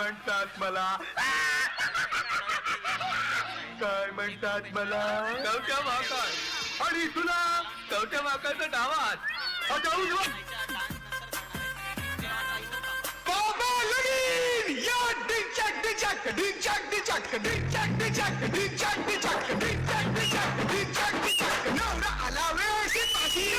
म्हणतात मला काय म्हणतात मला कवट्या माकड आणि तुला कवट्या माकडाचा डावात बाबा लगीन या डिचक डिचक डिचक डिचक डिचक डिचक डिचक डिचक डिचक डिचक डिचक डिचक नवरा आला वेळशी पाठी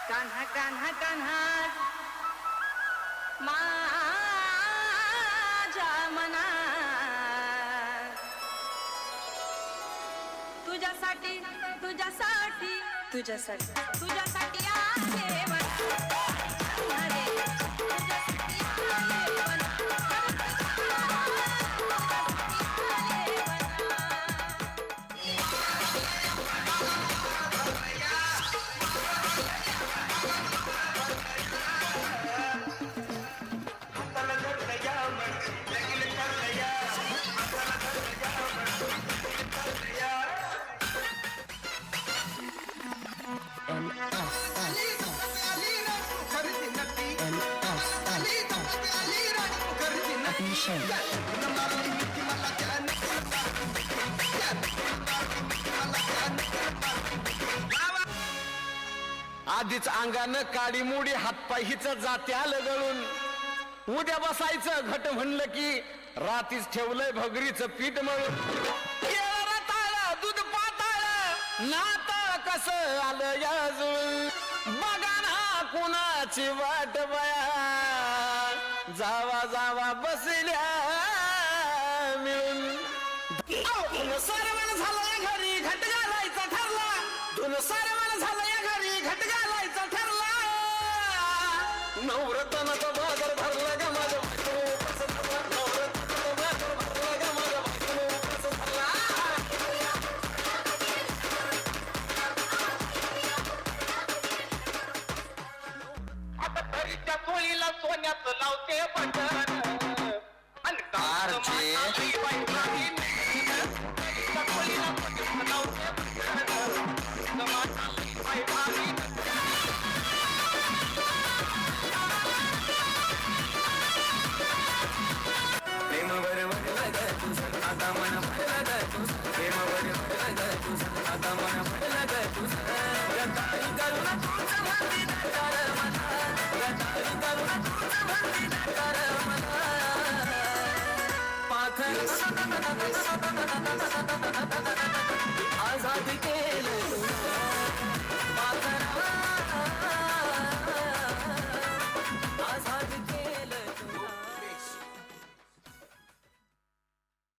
कान्हा कान्हा कान्हा माझ्या मनात तुझ्यासाठी तुझ्यासाठी तुझ्यासाठी तुझ्यासाठी आहे आधीच अंगानं काडी मुडी हातपाय हिच जात्याल गळून उद्या बसायचं घट म्हणलं की रातीच ठेवलंय भगरीचं पीठ मळून दूध पाताळ नात कस आलं याजून बघा ना कुणाची वाट बया जावा जावा बसल्या मिळून सर्वण झालं घरी घट घालायचा ठरला तुन सर्वण झालं घरी घट घालायचा ठरला नवरत्नाचा बाजार भरला ग माझ्या नवरत्नाचा बाजार भरला ग माझ्या आता घरीच्या चोळीला सोन्याचं लावते बटन आजादी के